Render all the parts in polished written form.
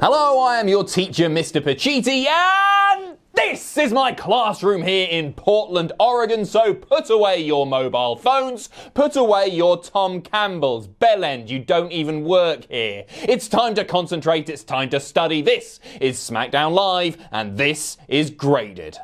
Hello, I am your teacher, Mr. Pacitti, and this is my classroom here in Portland, Oregon, so put away your mobile phones, put away your Tom Campbells. Bellend, you don't even work here. It's time to concentrate, it's time to study. This is SmackDown Live, and this is Graded.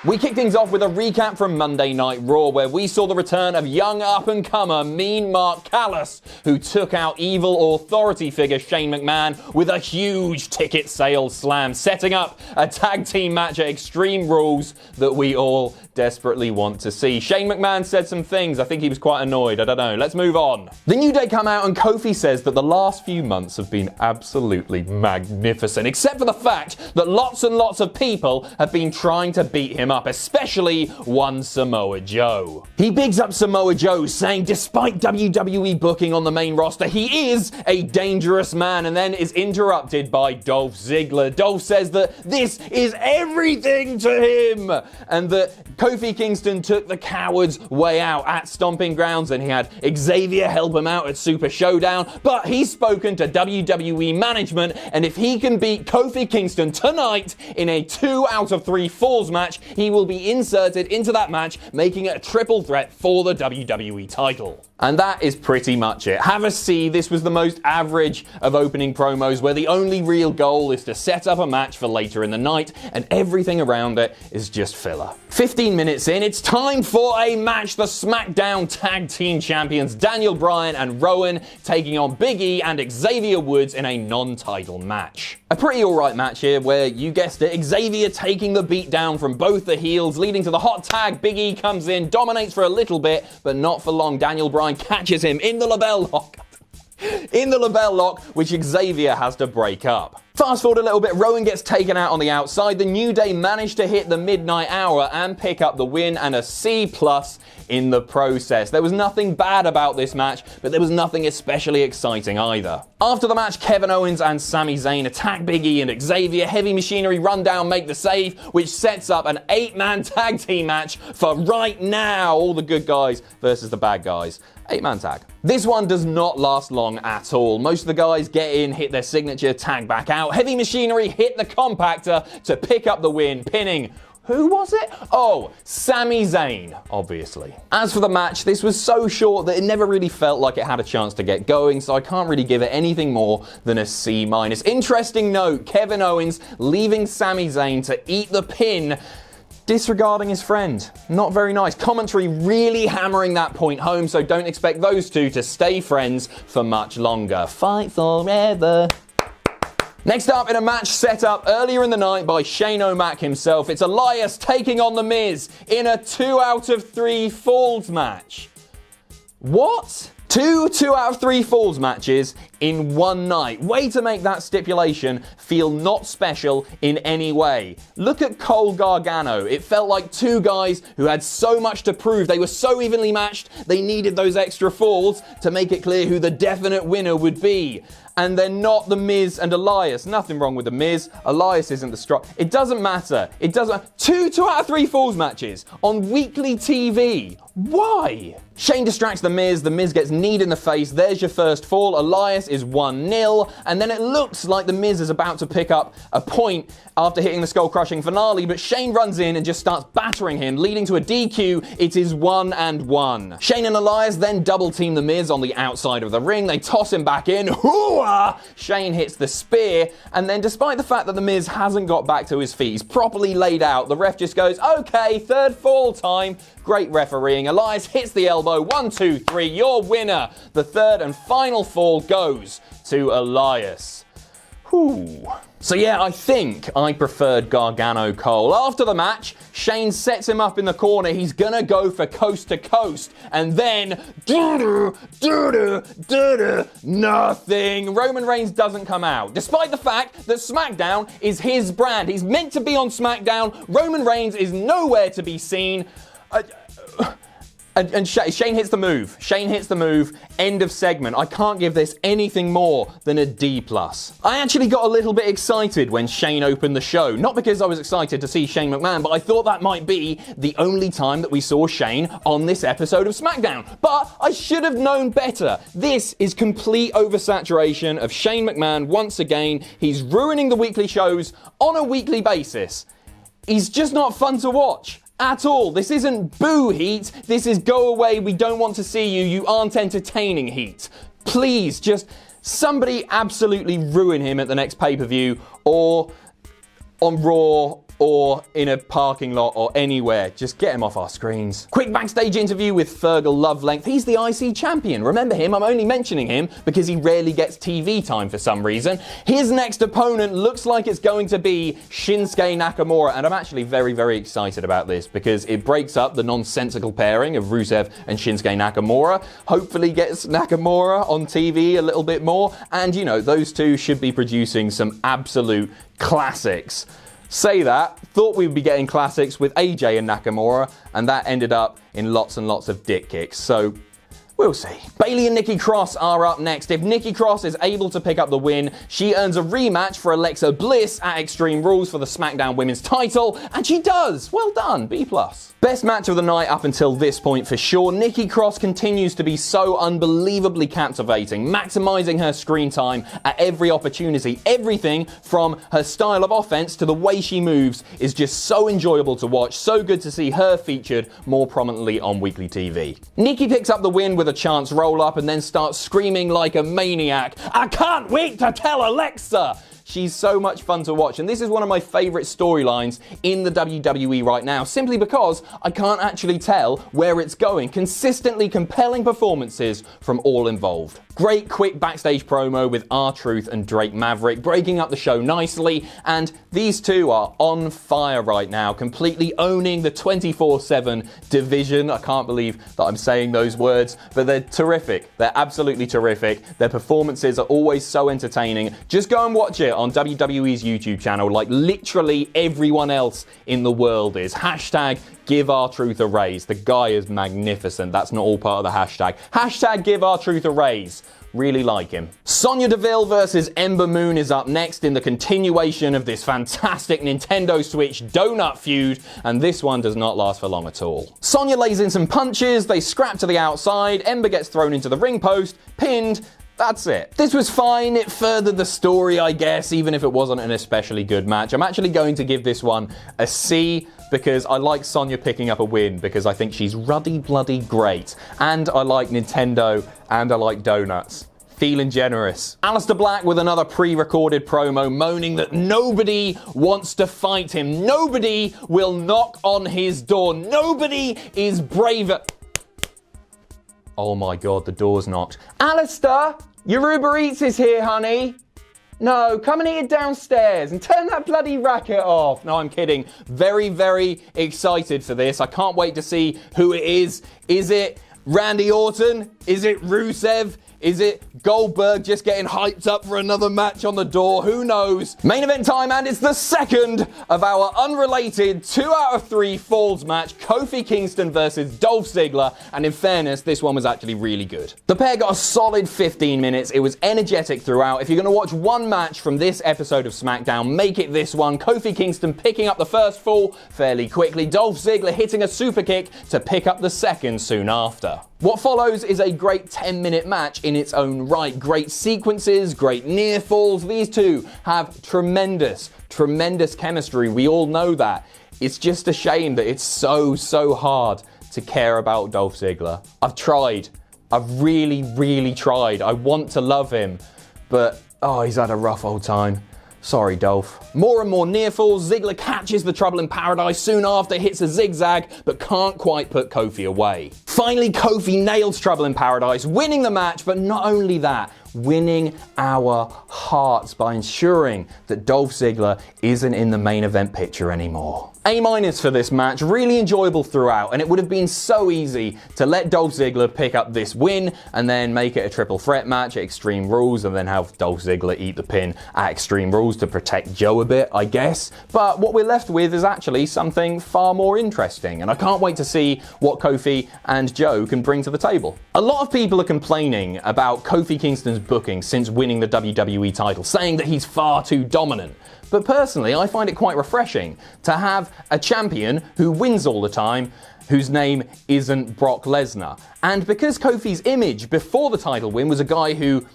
We kick things off with a recap from Monday Night Raw, where we saw the return of young up-and-comer Mean Mark Callis, who took out evil authority figure Shane McMahon with a huge ticket sales slam, setting up a tag team match at Extreme Rules that we all desperately want to see. Shane McMahon said some things. I think he was quite annoyed. I don't know. Let's move on. The New Day come out and Kofi says that the last few months have been absolutely magnificent, except for the fact that lots and lots of people have been trying to beat him up, especially one Samoa Joe. He bigs up Samoa Joe, saying despite WWE booking on the main roster, he is a dangerous man, and then is interrupted by Dolph Ziggler. Dolph says that this is everything to him, and that Kofi Kingston took the coward's way out at Stomping Grounds, and he had Xavier help him out at Super Showdown, but he's spoken to WWE management, and if he can beat Kofi Kingston tonight in a 2 out of 3 falls match, he will be inserted into that match, making it a triple threat for the WWE title. And that is pretty much it. Have a see, this was the most average of opening promos, where the only real goal is to set up a match for later in the night, and everything around it is just filler. 15 minutes in, it's time for a match. The SmackDown Tag Team Champions Bryan and Rowan taking on Big E and Xavier Woods in a non-title match. A pretty alright match here, where, you guessed it, Xavier taking the beat down from both the heels, leading to the hot tag. Big E comes in, dominates for a little bit, but not for long. Bryan catches him in the label lock. Which Xavier has to break up. Fast forward a little bit, Rowan gets taken out on the outside. The New Day managed to hit the midnight hour and pick up the win, and a C+ in the process. There was nothing bad about this match, but there was nothing especially exciting either. After the match, Kevin Owens and Sami Zayn attack Big E and Xavier. Heavy Machinery run down, make the save, which sets up an 8-man tag team match for right now. All the good guys versus the bad guys. 8-man tag. This one does not last long at all. Most of the guys get in, hit their signature, tag back out. Heavy Machinery hit the compactor to pick up the win, pinning... who was it? Oh, Sami Zayn, obviously. As for the match, this was so short that it never really felt like it had a chance to get going, so I can't really give it anything more than a C-. Interesting note, Kevin Owens leaving Sami Zayn to eat the pin, disregarding his friend. Not very nice. Commentary really hammering that point home, so don't expect those two to stay friends for much longer. Fight forever. Next up, in a match set up earlier in the night by Shane O'Mac himself, it's Elias taking on The Miz in a 2 out of 3 falls match. What? 2 out of 3 falls matches in one night. Way to make that stipulation feel not special in any way. Look at Cole Gargano. It felt like two guys who had so much to prove. They were so evenly matched, they needed those extra falls to make it clear who the definite winner would be. And they're not The Miz and Elias. Nothing wrong with The Miz. Elias isn't the strong. It doesn't matter. It doesn't. 2 out of 3 falls matches on weekly TV. Why? Shane distracts The Miz. The Miz gets kneed in the face. There's your first fall. Elias is 1-0. And then it looks like The Miz is about to pick up a point after hitting the skull-crushing finale, but Shane runs in and just starts battering him, leading to a DQ. It is 1-1. Shane and Elias then double-team The Miz on the outside of the ring. They toss him back in. Hoo-ah! Shane hits the spear, and then despite the fact that The Miz hasn't got back to his feet, he's properly laid out, the ref just goes, okay, third fall time. Great refereeing. Elias hits the elbow. 1, 2, 3. Your winner. The third and final fall goes to Elias. Whew. So yeah, I think I preferred Gargano Cole. After the match, Shane sets him up in the corner. He's gonna go for coast to coast. And then, nothing. Roman Reigns doesn't come out. Despite the fact that SmackDown is his brand. He's meant to be on SmackDown. Roman Reigns is nowhere to be seen. And Shane hits the move. Shane hits the move. End of segment. I can't give this anything more than a D+. I actually got a little bit excited when Shane opened the show. Not because I was excited to see Shane McMahon, but I thought that might be the only time that we saw Shane on this episode of SmackDown. But I should have known better. This is complete oversaturation of Shane McMahon once again. He's ruining the weekly shows on a weekly basis. He's just not fun to watch. At all. This isn't boo heat. This is go away, we don't want to see you, you aren't entertaining heat. Please, just somebody absolutely ruin him at the next pay-per-view or on Raw or in a parking lot or anywhere. Just get him off our screens. Quick backstage interview with Fergal Lovelength. He's the IC champion. Remember him? I'm only mentioning him because he rarely gets TV time for some reason. His next opponent looks like it's going to be Shinsuke Nakamura, and I'm actually very, very excited about this because it breaks up the nonsensical pairing of Rusev and Shinsuke Nakamura. Hopefully gets Nakamura on TV a little bit more, and you know, those two should be producing some absolute classics. Say that, thought we'd be getting classics with AJ and Nakamura, and that ended up in lots and lots of dick kicks. So, we'll see. Bayley and Nikki Cross are up next. If Nikki Cross is able to pick up the win, she earns a rematch for Alexa Bliss at Extreme Rules for the SmackDown Women's title, and she does. Well done, B+. Best match of the night up until this point for sure. Nikki Cross continues to be so unbelievably captivating, maximizing her screen time at every opportunity. Everything from her style of offense to the way she moves is just so enjoyable to watch. So good to see her featured more prominently on weekly TV. Nikki picks up the win with a chance roll up and then starts screaming like a maniac, "I can't wait to tell Alexa!" She's so much fun to watch, and this is one of my favourite storylines in the WWE right now, simply because I can't actually tell where it's going. Consistently compelling performances from all involved. Great quick backstage promo with RTruth and Drake Maverick, breaking up the show nicely, and these two are on fire right now, completely owning the 24/7 division. I can't believe that I'm saying those words, but they're terrific. They're absolutely terrific. Their performances are always so entertaining. Just go and watch it on WWE's YouTube channel, like literally everyone else in the world is. Hashtag give RTruth a raise. The guy is magnificent. That's not all part of the hashtag. Hashtag give RTruth a raise. Really like him. Sonya Deville versus Ember Moon is up next in the continuation of this fantastic Nintendo Switch donut feud, and this one does not last for long at all. Sonya lays in some punches, they scrap to the outside, Ember gets thrown into the ring post, pinned. That's it. This was fine. It furthered the story, I guess, even if it wasn't an especially good match. I'm actually going to give this one a C because I like Sonya picking up a win because I think she's ruddy bloody great. And I like Nintendo and I like donuts. Feeling generous. Aleister Black with another pre-recorded promo moaning that nobody wants to fight him. Nobody will knock on his door. Nobody is braver. Oh my god, the door's knocked. Aleister, your Uber Eats is here, honey. No, come and eat it downstairs and turn that bloody racket off. No, I'm kidding. Very, very excited for this. I can't wait to see who it is. Is it Randy Orton? Is it Rusev? Is it Goldberg just getting hyped up for another match on the door? Who knows? Main event time, and it's the second of our unrelated 2 out of 3 Falls match, Kofi Kingston versus Dolph Ziggler, and in fairness, this one was actually really good. The pair got a solid 15 minutes. It was energetic throughout. If you're going to watch one match from this episode of SmackDown, make it this one. Kofi Kingston picking up the first fall fairly quickly. Dolph Ziggler hitting a super kick to pick up the second soon after. What follows is a great 10-minute match in its own right. Great sequences, great near falls. These two have tremendous chemistry. We all know that. It's just a shame that it's so hard to care about Dolph Ziggler. I've tried. I've really tried. I want to love him, but he's had a rough old time. Sorry, Dolph. More and more near falls. Ziggler catches the Trouble in Paradise. Soon after, hits a zigzag, but can't quite put Kofi away. Finally, Kofi nails Trouble in Paradise, winning the match, but not only that, winning our hearts by ensuring that Dolph Ziggler isn't in the main event picture anymore. A- for this match, really enjoyable throughout, and it would have been so easy to let Dolph Ziggler pick up this win and then make it a triple threat match at Extreme Rules and then have Dolph Ziggler eat the pin at Extreme Rules to protect Joe a bit, I guess. But what we're left with is actually something far more interesting, and I can't wait to see what Kofi and Joe can bring to the table. A lot of people are complaining about Kofi Kingston's booking since winning the WWE title, saying that he's far too dominant. But personally, I find it quite refreshing to have a champion who wins all the time, whose name isn't Brock Lesnar. And because Kofi's image before the title win was a guy who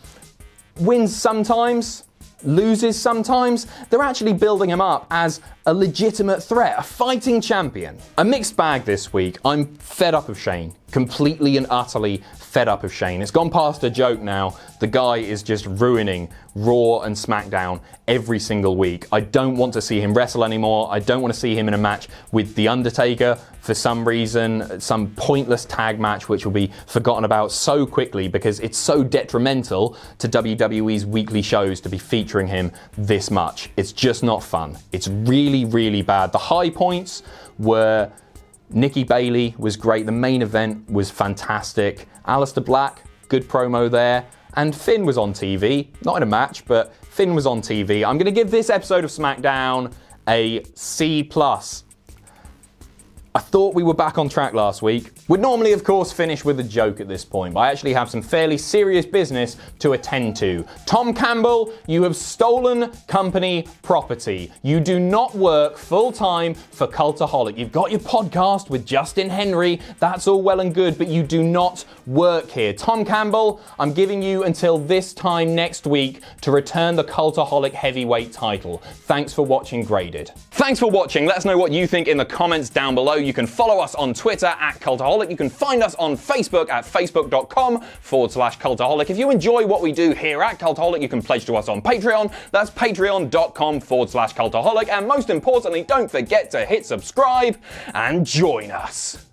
wins sometimes, loses sometimes, they're actually building him up as a legitimate threat, a fighting champion. A mixed bag this week. I'm fed up of Shane. Completely and utterly fed up of Shane. It's gone past a joke now. The guy is just ruining Raw and SmackDown every single week. I don't want to see him wrestle anymore. I don't want to see him in a match with The Undertaker for some reason, some pointless tag match which will be forgotten about so quickly because it's so detrimental to WWE's weekly shows to be featuring him this much. It's just not fun. It's really, really bad. The high points were Nikki Bayley was great. The main event was fantastic. Aleister Black, good promo there. And Finn was on TV. Not in a match, but Finn was on TV. I'm going to give this episode of SmackDown a C+. I thought we were back on track last week. We'd normally, of course, finish with a joke at this point, but I actually have some fairly serious business to attend to. Tom Campbell, you have stolen company property. You do not work full-time for Cultaholic. You've got your podcast with Justin Henry. That's all well and good, but you do not work here. Tom Campbell, I'm giving you until this time next week to return the Cultaholic heavyweight title. Thanks for watching Graded. Thanks for watching. Let us know what you think in the comments down below. You can follow us on Twitter at Cultaholic. You can find us on Facebook at facebook.com/Cultaholic. If you enjoy what we do here at Cultaholic, you can pledge to us on Patreon. That's patreon.com/Cultaholic. And most importantly, don't forget to hit subscribe and join us.